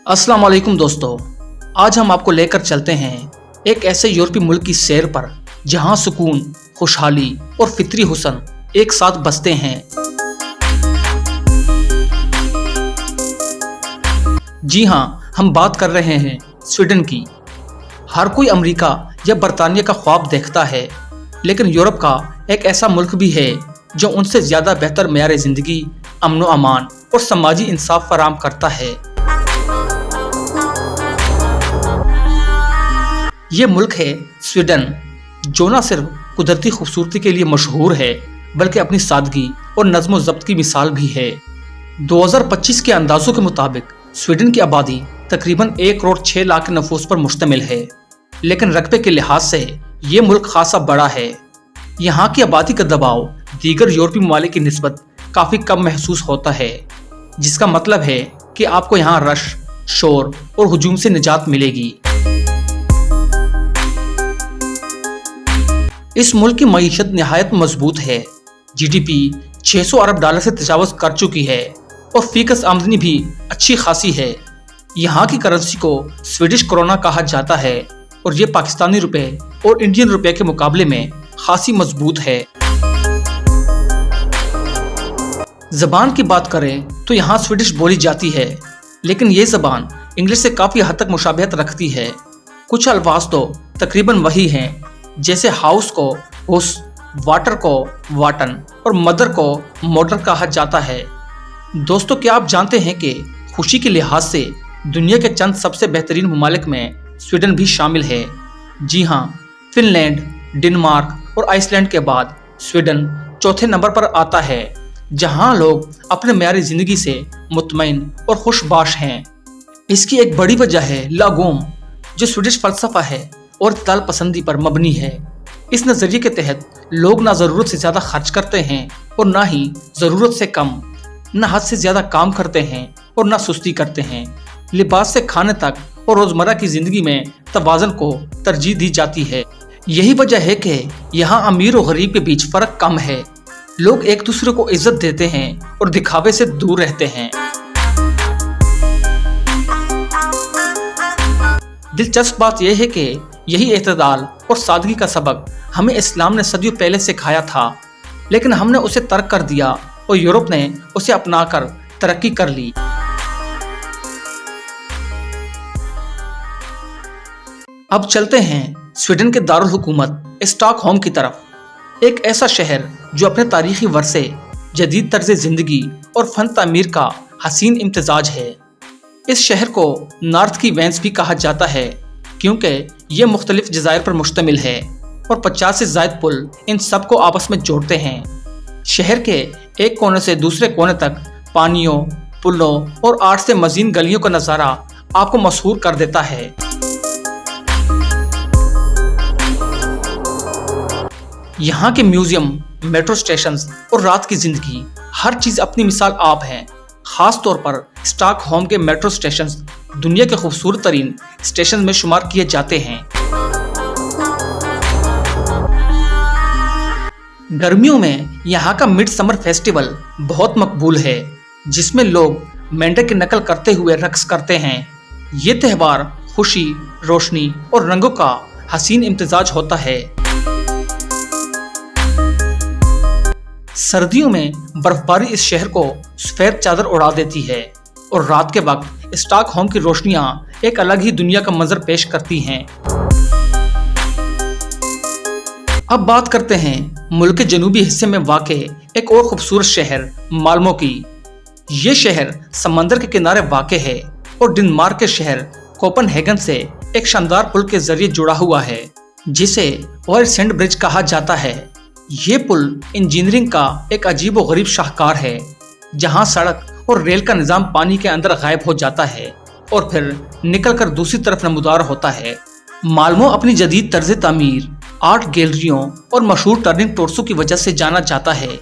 अस्सलाम वालेकुम दोस्तों, आज हम आपको लेकर चलते हैं एक ऐसे यूरोपीय मुल्क की सैर पर जहां सुकून, खुशहाली और फितरी हुस्न एक साथ बसते हैं। जी हां, हम बात कर रहे हैं स्वीडन की। हर कोई अमेरिका या बरतानिया का ख्वाब देखता है, लेकिन यूरोप का एक ऐसा मुल्क भी है जो उनसे ज्यादा बेहतर मेयार जिंदगी, अमन व अमान और समाजी इंसाफ फराहम करता है। ये मुल्क है स्वीडन, जो न सिर्फ कुदरती खूबसूरती के लिए मशहूर है बल्कि अपनी सादगी और नज़्म ज़ब्त की मिसाल भी है। 2025 के अंदाजों के मुताबिक स्वीडन की आबादी तकरीबन 1 करोड़ 6 लाख नफूस पर मुश्तमिल है, लेकिन रकबे के लिहाज से ये मुल्क खासा बड़ा है। यहाँ की आबादी का दबाव दीगर यूरोपीय ममालिक की निस्बत काफ़ी कम महसूस होता है, जिसका मतलब है कि आपको यहाँ रश, शोर और हुजूम से निजात मिलेगी। इस मुल्क की मईशत निहायत मजबूत है। जीडीपी 600 अरब डॉलर से तजावज़ कर चुकी है और फीकस आमदनी भी अच्छी खासी है। यहाँ की करेंसी को स्वीडिश क्रोना कहा जाता है और ये पाकिस्तानी रुपए और इंडियन रुपए के मुकाबले में खासी मजबूत है। जबान की बात करें तो यहाँ स्वीडिश बोली जाती है, लेकिन ये जबान इंग्लिश से काफ़ी हद तक मुशाबहत रखती है। कुछ अल्फाज तो तकरीबन वही हैं, जैसे हाउस को हुस, वाटर को वाटन और मदर को मोटर कहा जाता है। दोस्तों, क्या आप जानते हैं कि खुशी के लिहाज से दुनिया के चंद सबसे बेहतरीन ममालिक में स्वीडन भी शामिल है। जी हाँ, फिनलैंड, डेनमार्क और आइसलैंड के बाद स्वीडन चौथे नंबर पर आता है, जहाँ लोग अपने मेयारी जिंदगी से मुतमईन और खुशबाश हैं। इसकी एक बड़ी वजह है लागोम, जो स्वीडिश फलसफा है और इत्तदाल पसंदी पर मबनी है। इस नज़रिए के तहत लोग ना ज़रूरत से ज़्यादा खर्च करते हैं और ना ही ज़रूरत से कम, ना हद से ज़्यादा काम करते हैं और ना सुस्ती करते हैं। लिबास से खाने तक और रोज़मर्रा की ज़िंदगी में तवाज़ुन को तरजीह दी जाती है। यही वजह है कि यहाँ अमीर और गरीब के बीच फ़र्क कम है। लोग एक दूसरे को इज्जत देते हैं और दिखावे से दूर रहते हैं। दिलचस्प बात यह है कि यही एतदाल और सादगी का सबक हमें इस्लाम ने सदियों पहले सिखाया था, लेकिन हमने उसे तर्क कर दिया और यूरोप ने उसे अपनाकर तरक्की कर ली। अब चलते हैं स्वीडन के दारुल हुकूमत स्टॉकहोम की तरफ। एक ऐसा शहर जो अपने तारीखी वर्से, जदीद तर्ज जिंदगी और फन तामीर का हसीन इम्तिजाज है। इस शहर को नॉर्थ की वेंस भी कहा जाता है, क्योंकि ये मुख्तलिफ जज़ायर पर मुश्तमिल है और 50 से ज़ायद पुल इन सब को आपस में जोड़ते हैं। शहर के एक कोने से दूसरे कोने तक पानियों, पुलों और 8 से मज़ीद गलियों का नज़ारा आपको मसहूर कर देता है। यहाँ के म्यूजियम, मेट्रो स्टेशन और रात की जिंदगी, हर चीज़ अपनी मिसाल आप हैं। खास तौर पर स्टॉकहोम के मेट्रो स्टेशन दुनिया के खूबसूरत तरीन स्टेशन में शुमार किए जाते हैं। गर्मियों में यहाँ का मिड समर फेस्टिवल बहुत मकबूल है, जिसमें लोग मेंढक की नकल करते हुए रक्स करते हैं। ये त्यौहार खुशी, रोशनी और रंगों का हसीन इम्तिजाज होता है। सर्दियों में बर्फबारी इस शहर को सफेद चादर उड़ा देती है और रात के वक्त स्टॉकहोम की रोशनियां एक अलग ही दुनिया का मंजर पेश करती हैं। अब बात करते हैं मुल्क के जनूबी हिस्से में वाक़ एक और खूबसूरत शहर माल्मो की। ये शहर समंदर के किनारे वाक़ है और डेनमार्क के शहर कोपेनहेगन से एक शानदार पुल के जरिए जुड़ा हुआ है, जिसे ऑयरसेंड ब्रिज कहा जाता है। ये पुल इंजीनियरिंग का एक अजीब व गरीब शाहकार है, जहां सड़क और रेल का निजाम पानी के अंदर गायब हो जाता है और फिर निकलकर दूसरी तरफ नमूदार होता है। माल्मो अपनी जदीद तर्ज तामीर, आर्ट गैलरियों और मशहूर टर्निंग टोर्सों की वजह से जाना जाता है।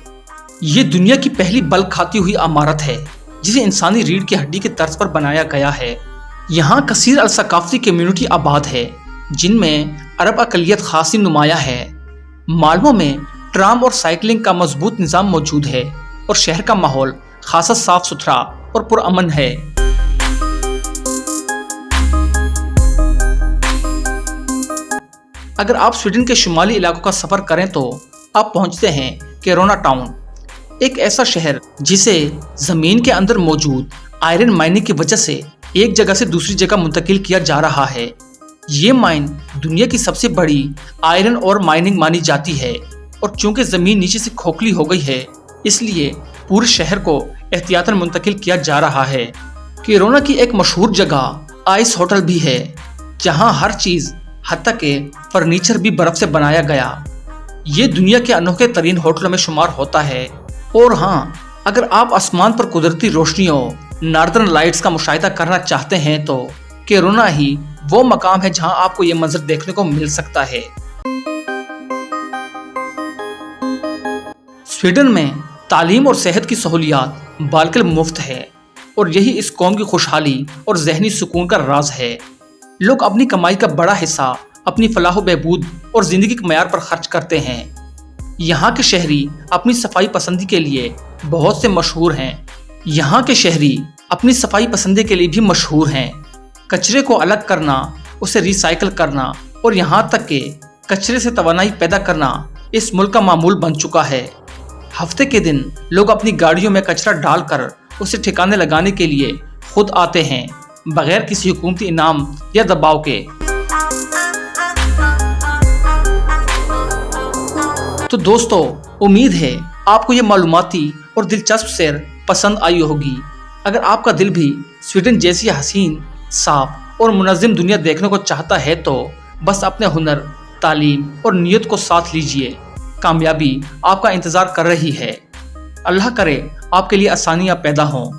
ये दुनिया की पहली बल्क खाती हुई इमारत है, जिसे इंसानी रीढ़ की हड्डी के तर्ज पर बनाया गया है। यहाँ कसीर अल सकाफती कम्युनिटी आबाद है, जिनमें अरब अकलियत खासी नुमाया है। माल्मो में ट्राम और साइकिलिंग का मजबूत निज़ाम मौजूद है और शहर का माहौल खासा साफ सुथरा और पुरअमन है। اگر آپ سویڈن کے شمالی علاقوں کا سفر کریں تو آپ پہنچتے ہیں کیرونا ٹاؤن، ایک ایسا شہر جسے زمین کے اندر موجود آئرن مائننگ کی وجہ سے ایک جگہ سے دوسری جگہ منتقل کیا جا رہا ہے۔ یہ مائن دنیا کی سب سے بڑی آئرن اور مائننگ مانی جاتی ہے، اور چونکہ زمین نیچے سے کھوکھلی ہو گئی ہے اس لیے پورے شہر کو احتیاطاً منتقل کیا جا رہا ہے۔ کیرونا کی ایک مشہور جگہ آئس ہوٹل بھی ہے، جہاں ہر چیز حتیٰ کہ فرنیچر بھی برف سے بنایا گیا۔ یہ دنیا کے انوکھے ترین ہوٹلوں میں شمار ہوتا ہے۔ اور ہاں، اگر آپ آسمان پر قدرتی روشنیوں ناردرن لائٹس کا مشاہدہ کرنا چاہتے ہیں تو کیرونا ہی وہ مقام ہے جہاں آپ کو یہ منظر دیکھنے کو مل سکتا ہے۔ سویڈن میں تعلیم اور صحت کی سہولیات بالکل مفت ہے، اور یہی اس قوم کی خوشحالی اور ذہنی سکون کا راز ہے۔ لوگ اپنی کمائی کا بڑا حصہ اپنی فلاح و بہبود اور زندگی کے معیار پر خرچ کرتے ہیں۔ یہاں کے شہری اپنی صفائی پسندی کے لیے بہت سے مشہور ہیں۔ یہاں کے شہری اپنی صفائی پسندی کے لیے بھی مشہور ہیں۔ کچرے کو الگ کرنا، اسے ری سائیکل کرنا اور یہاں تک کہ کچرے سے توانائی پیدا کرنا اس ملک کا معمول بن چکا ہے۔ ہفتے کے دن لوگ اپنی گاڑیوں میں کچرا ڈال کر اسے ٹھکانے لگانے کے لیے خود آتے ہیں، بغیر کسی حکومتی انعام یا دباؤ کے۔ تو دوستو، امید ہے آپ کو یہ معلوماتی اور دلچسپ سیر پسند آئی ہوگی۔ اگر آپ کا دل بھی سویڈن جیسی حسین، صاف اور منظم دنیا دیکھنے کو چاہتا ہے تو بس اپنے ہنر، تعلیم اور نیت کو ساتھ لیجئے۔ کامیابی آپ کا انتظار کر رہی ہے۔ اللہ کرے آپ کے لیے آسانیاں پیدا ہوں۔